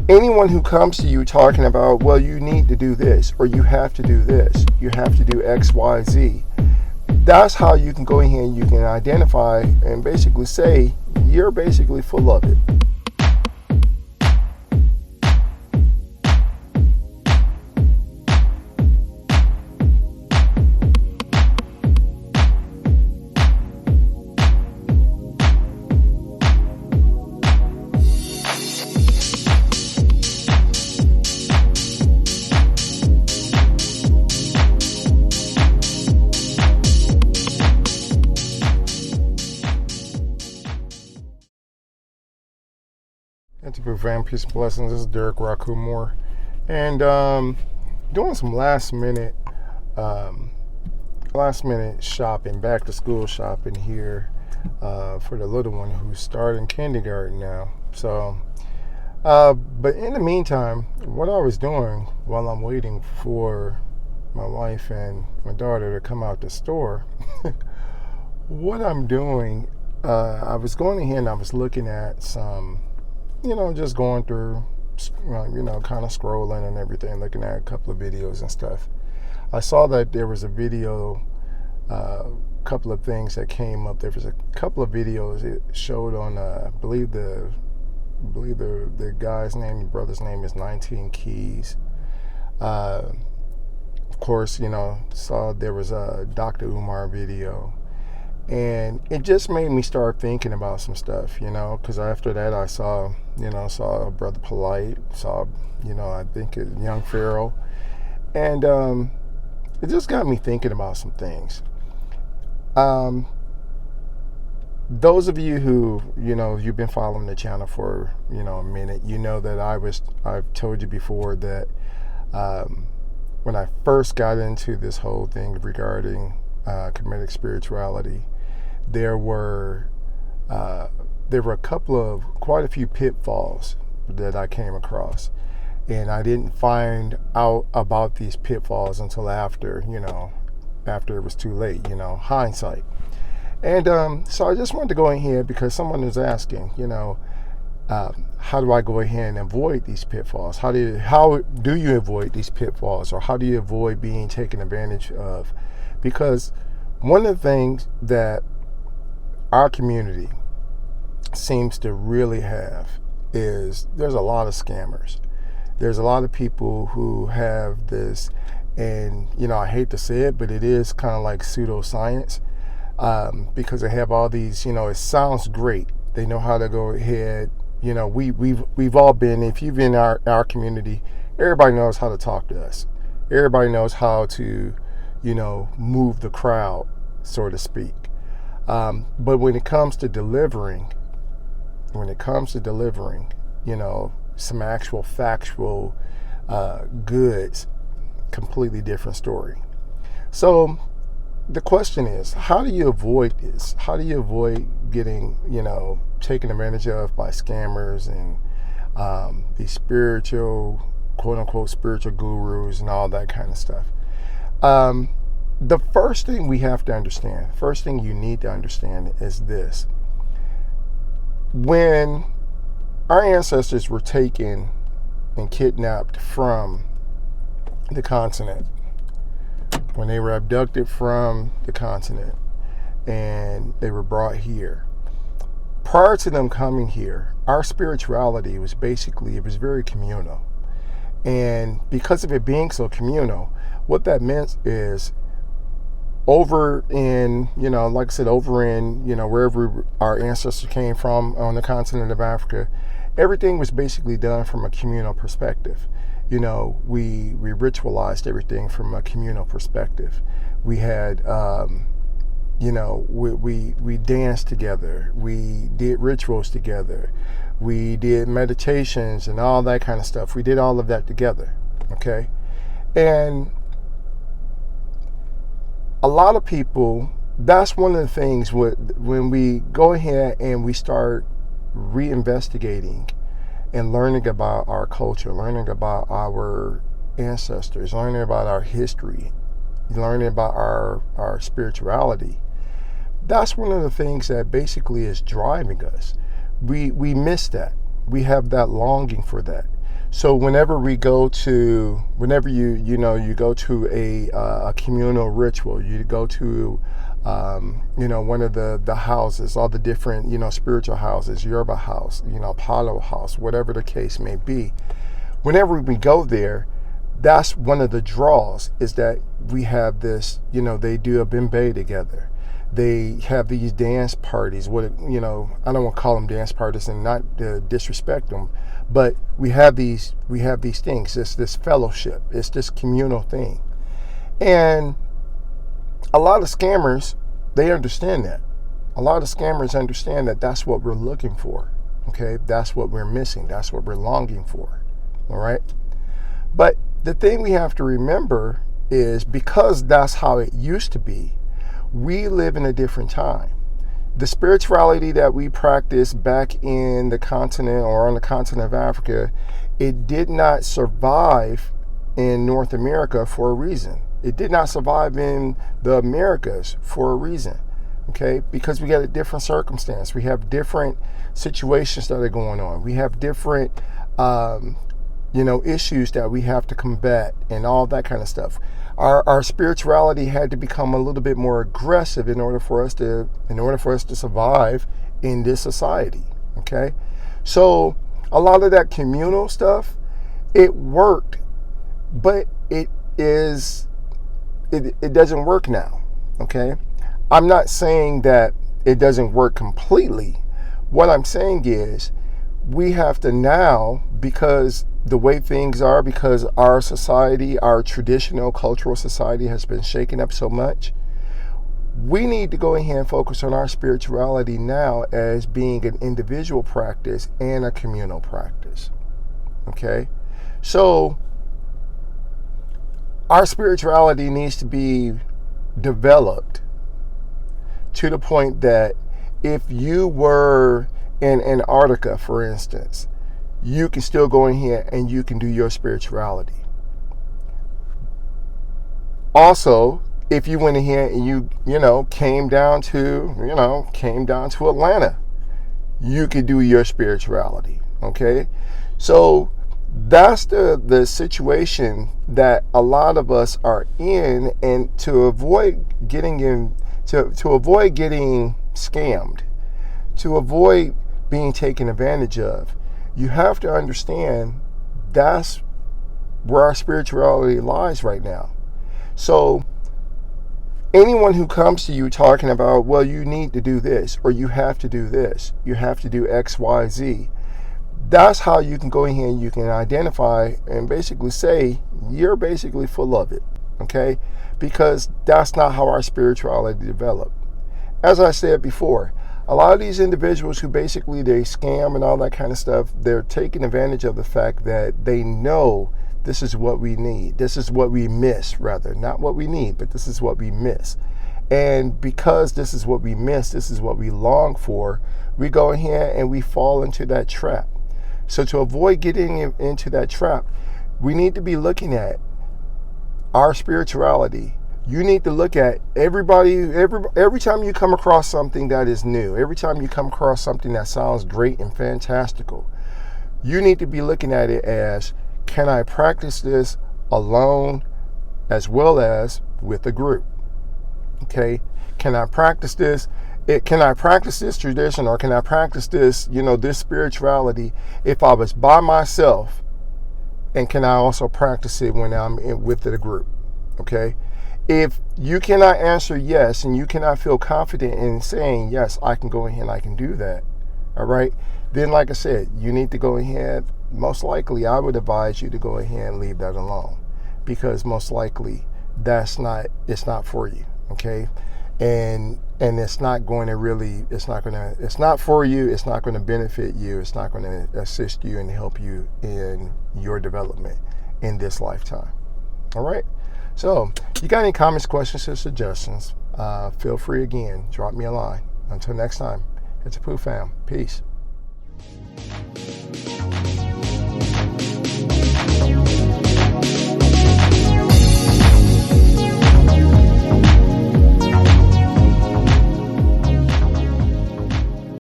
anyone who comes to you talking about, well, you need to do this, or you have to do this, you have to do X, Y, Z, that's how you can go ahead and you can identify and basically say you're basically full of it. And to prevent peace and blessings, this is Derric Rau Khu more, and doing some last minute shopping, back to school shopping here for the little one who's starting kindergarten now. So, but in the meantime, what I was doing while I'm waiting for my wife and my daughter to come out the store, what I'm doing, I was going ahead and I was looking at some, just going through, kind of scrolling and everything, looking at a couple of videos and stuff. I saw that there was a video, couple of things that came up. There was a couple of videos it showed on, I believe the guy's name, the brother's name is 19 Keys. Of course, saw there was a Dr. Umar video. And it just made me start thinking about some stuff, because after that I saw Brother Polite, saw, I think Young Pharaoh. And it just got me thinking about some things. Those of you who, you've been following the channel for, a minute, that I've told you before that when I first got into this whole thing regarding Kemetic spirituality, there were quite a few pitfalls that I came across, and I didn't find out about these pitfalls until after it was too late, hindsight. And so I just wanted to go in here because someone was asking, how do I go ahead and avoid these pitfalls? How do you avoid these pitfalls, or how do you avoid being taken advantage of? Because one of the things that our community seems to really have is there's a lot of scammers. There's a lot of people who have this, and I hate to say it, but it is kind of like pseudoscience, because they have all these, it sounds great. They know how to go ahead. We've all been, if you've been in our community, everybody knows how to talk to us. Everybody knows how to, move the crowd, so to speak. But when it comes to delivering, some actual factual goods, completely different story. So the question is, how do you avoid this? How do you avoid getting, taken advantage of by scammers and these spiritual, quote unquote, spiritual gurus and all that kind of stuff? The first thing we have to understand, first thing you need to understand is this. When our ancestors were taken and kidnapped from the continent, when they were abducted from the continent and they were brought here, prior to them coming here, our spirituality was very communal. And because of it being so communal, what that meant is, over in, like I said, wherever our ancestors came from on the continent of Africa, everything was basically done from a communal perspective. We ritualized everything from a communal perspective. We had, we danced together. We did rituals together. We did meditations and all that kind of stuff. We did all of that together, okay? And a lot of people, that's one of the things when we go ahead and we start reinvestigating and learning about our culture, learning about our ancestors, learning about our history, learning about our spirituality. That's one of the things that basically is driving us. We miss that. We have that longing for that. So whenever you go to a communal ritual, you go to one of the houses, all the different spiritual houses, Yoruba house, Palo house, whatever the case may be. Whenever we go there, that's one of the draws, is that we have this, they do a bembe together. They have these dance parties. I don't want to call them dance parties and not disrespect them, but we have these things. It's this fellowship. It's this communal thing. And a lot of scammers, they understand that. A lot of scammers understand that that's what we're looking for. Okay? That's what we're missing. That's what we're longing for. All right? But the thing we have to remember is, because that's how it used to be, we live in a different time. The spirituality that we practice back in the continent, or on the continent of Africa, it did not survive in North America for a reason. It did not survive in the Americas for a reason. Okay? Because we got a different circumstance. We have different situations that are going on. We have different issues that we have to combat and all that kind of stuff. Our spirituality had to become a little bit more aggressive in order for us to survive in this society. Okay? So a lot of that communal stuff, it worked, but it doesn't work now. Okay? I'm not saying that it doesn't work completely. What I'm saying is, we have to now, because the way things are, because our society, our traditional cultural society, has been shaken up so much, we need to go ahead and focus on our spirituality now as being an individual practice and a communal practice. Okay? So our spirituality needs to be developed to the point that if you were in Antarctica, for instance, you can still go in here and you can do your spirituality. Also, if you went in here and you came down to Atlanta, you could do your spirituality. Okay? So that's the situation that a lot of us are in, and to avoid getting scammed, to avoid being taken advantage of, you have to understand that's where our spirituality lies right now. So anyone who comes to you talking about, well, you need to do this, or you have to do this, you have to do X, Y, Z, that's how you can go in here and you can identify and basically say you're basically full of it. Okay? Because that's not how our spirituality developed. As I said before, a lot of these individuals who basically they scam and all that kind of stuff, they're taking advantage of the fact that they know this is what we need. This is what we miss, rather. Not what we need, but this is what we miss. And because this is what we miss, this is what we long for, we go in here and we fall into that trap. So to avoid getting into that trap, we need to be looking at our spirituality. You need to look at every time you come across something that is new, every time you come across something that sounds great and fantastical, you need to be looking at it as, can I practice this alone as well as with a group? Okay? Can I practice this? Can I practice this tradition, or can I practice this, this spirituality if I was by myself? And can I also practice it when I'm with the group? Okay? If you cannot answer yes, and you cannot feel confident in saying, yes, I can go ahead and I can do that, all right, then like I said, you need to go ahead. Most likely, I would advise you to go ahead and leave that alone, because most likely it's not for you, okay? And it's not going to really, it's not for you, it's not going to benefit you, it's not going to assist you and help you in your development in this lifetime, all right? So, you got any comments, questions, or suggestions, feel free again, drop me a line. Until next time, it's a Pooh fam. Peace.